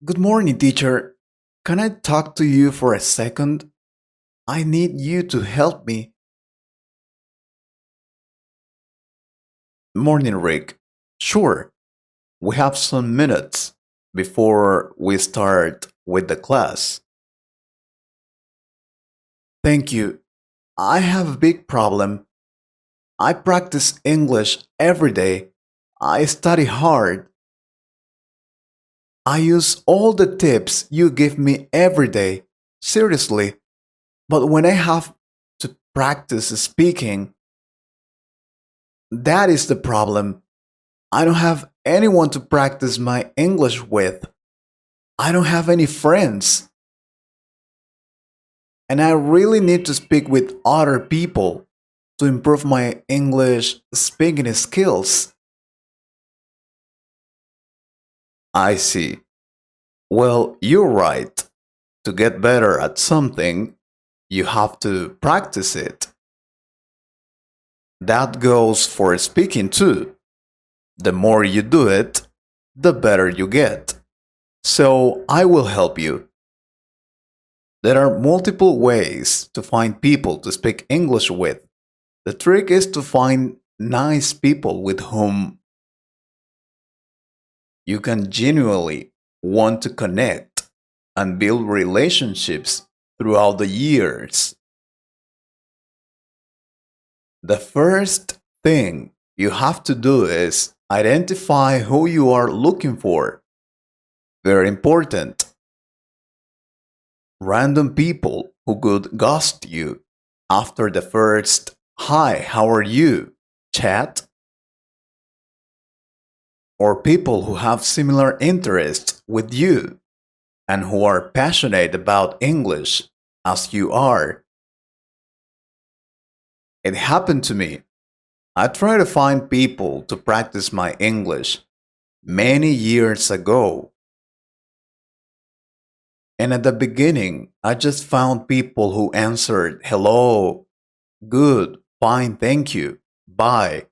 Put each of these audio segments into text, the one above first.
Good morning, teacher. Can I talk to you for a second? I need you to help me. Morning, Rick. Sure, we have some minutes before we start with the class. Thank you. I have a big problem. I practice English every day. I study hard. I use all the tips you give me every day. Seriously. But when I have to practice speaking, that is the problem. I don't have anyone to practice my English with. I don't have any friends. And I really need to speak with other people to improve my English speaking skills. I see. Well, you're right. To get better at something, you have to practice it. That goes for speaking too. The more you do it, the better you get. So I will help you. There are multiple ways to find people to speak English with. The trick is to find nice people with whom you can genuinely want to connect and build relationships throughout the years. The first thing you have to do is identify who you are looking for. Very important. Random people who could ghost you after the first "Hi, how are you?" chat, or people who have similar interests with you and who are passionate about English as you are. It happened to me. I tried to find people to practice my English many years ago, and at the beginning, I just found people who answered hello, good, fine, thank you, bye.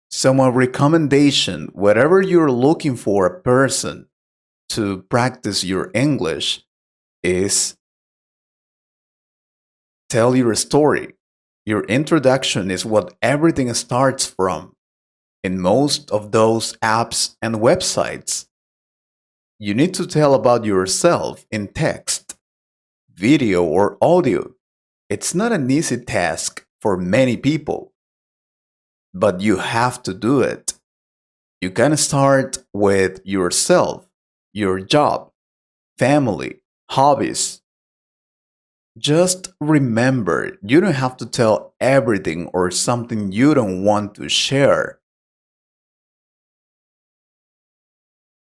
So, my recommendation, wherever you're looking for a person to practice your English, is tell your story. Your introduction is what everything starts from. In most of those apps and websites, you need to tell about yourself in text, video, or audio. It's not an easy task for many people, but you have to do it. You can start with yourself, your job, family, hobbies. Just remember, you don't have to tell everything or something you don't want to share.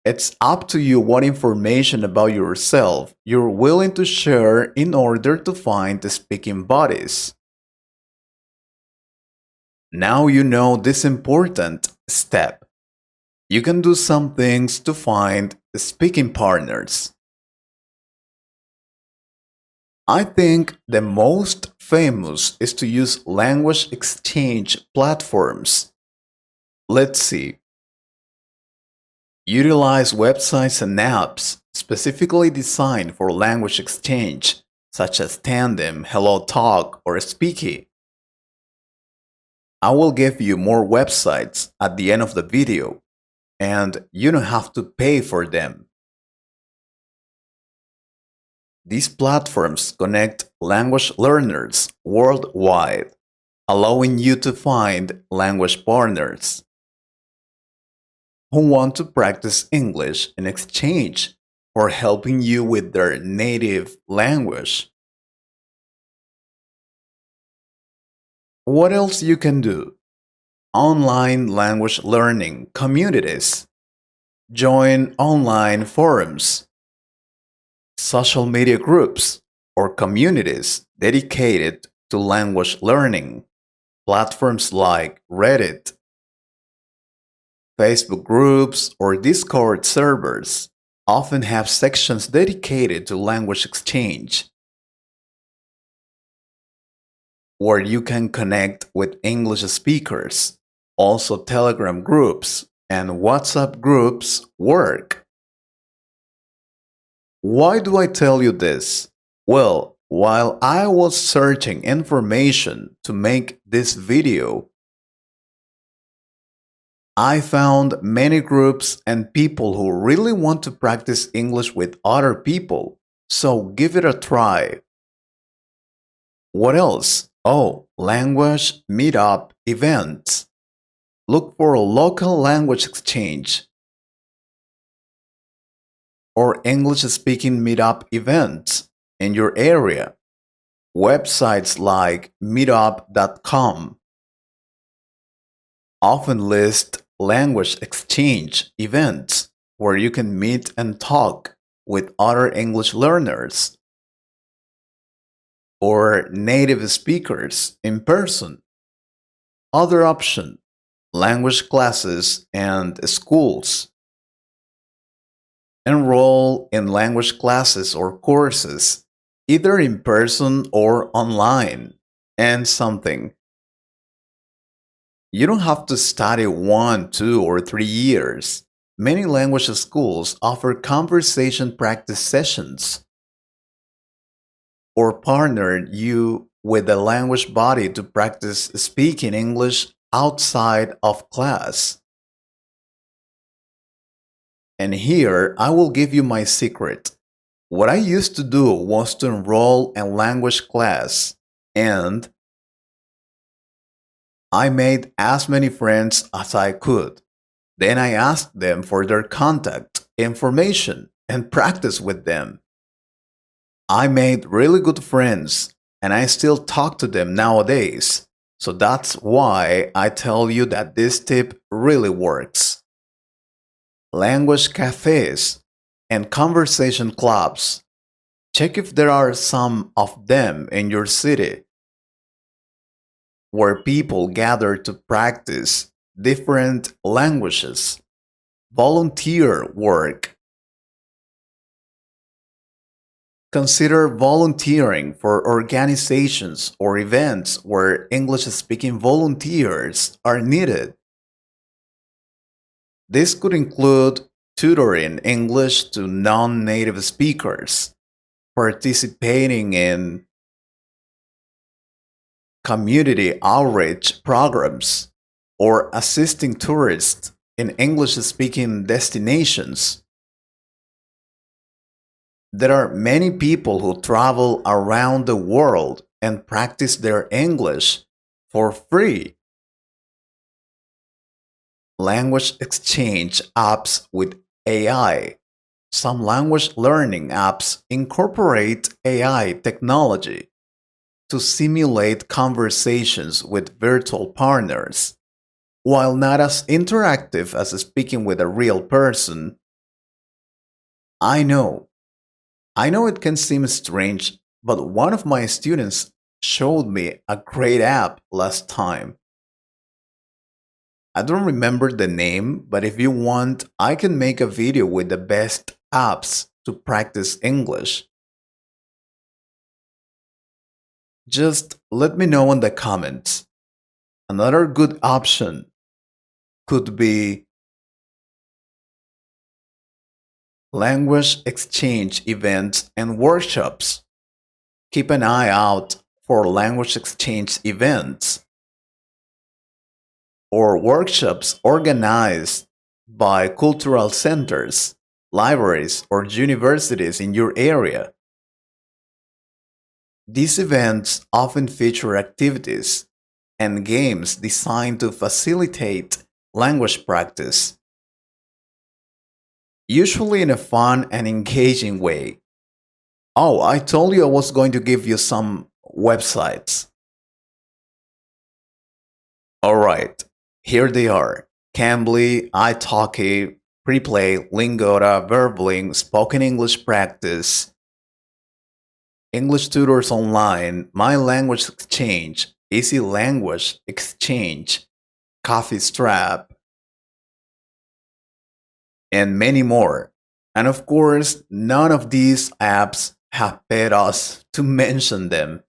It's up to you what information about yourself you're willing to share in order to find the speaking buddies. Now you know this important step. You can do some things to find speaking partners. I think the most famous is to use language exchange platforms. Let's see. Utilize websites and apps specifically designed for language exchange, such as Tandem, HelloTalk, or Speaky. I will give you more websites at the end of the video, and you don't have to pay for them. These platforms connect language learners worldwide, allowing you to find language partners who want to practice English in exchange for helping you with their native language. What else you can do? Online language learning communities. Join online forums, social media groups, or communities dedicated to language learning. Platforms like Reddit, Facebook groups, or Discord servers often have sections dedicated to language exchange, where you can connect with English speakers. Also, Telegram groups and WhatsApp groups work. Why do I tell you this? Well, while I was searching information to make this video, I found many groups and people who really want to practice English with other people. So give it a try. What else? Oh, language meetup events. Look for a local language exchange or English speaking meetup events in your area. Websites like meetup.com often list language exchange events where you can meet and talk with other English learners or native speakers in person. Other option, language classes and schools. Enroll in language classes or courses, either in person or online. And something. You don't have to study 1, 2, or 3 years. Many language schools offer conversation practice sessions or partner you with a language body to practice speaking English outside of class. And here I will give you my secret. What I used to do was to enroll in language class and I made as many friends as I could. Then I asked them for their contact information and practice with them. I made really good friends and I still talk to them nowadays. So that's why I tell you that this tip really works. Language cafes and conversation clubs. Check if there are some of them in your city where people gather to practice different languages. Volunteer work. Consider volunteering for organizations or events where English speaking volunteers are needed. This could include tutoring English to non native speakers, participating in community outreach programs, or assisting tourists in English speaking destinations. There are many people who travel around the world and practice their English for free. Language exchange apps with AI. Some language learning apps incorporate AI technology to simulate conversations with virtual partners. While not as interactive as speaking with a real person, I know I know it can seem strange, but one of my students showed me a great app last time. I don't remember the name, but if you want, I can make a video with the best apps to practice English. Just let me know in the comments. Another good option could be language exchange events and workshops. Keep an eye out for language exchange events or workshops organized by cultural centers, libraries, or universities in your area. These events often feature activities and games designed to facilitate language practice, usually in a fun and engaging way. Oh, I told you I was going to give you some websites. Alright, here they are: Cambly, italki, Preplay, Lingota, Verbling, Spoken English Practice, English Tutors Online, My Language Exchange, Easy Language Exchange, Coffee Strap, and many more. And of course, none of these apps have paid us to mention them.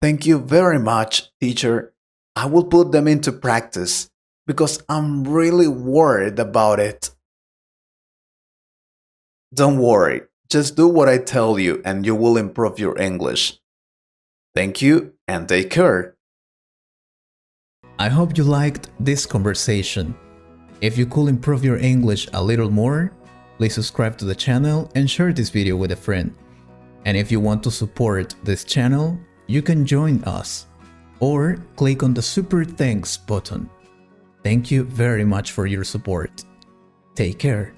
Thank you very much, teacher. I will put them into practice because I'm really worried about it. Don't worry, just do what I tell you and you will improve your English. Thank you and take care. I hope you liked this conversation. If you could improve your English a little more, please subscribe to the channel and share this video with a friend. And if you want to support this channel, you can join us or click on the Super Thanks button. Thank you very much for your support. Take care.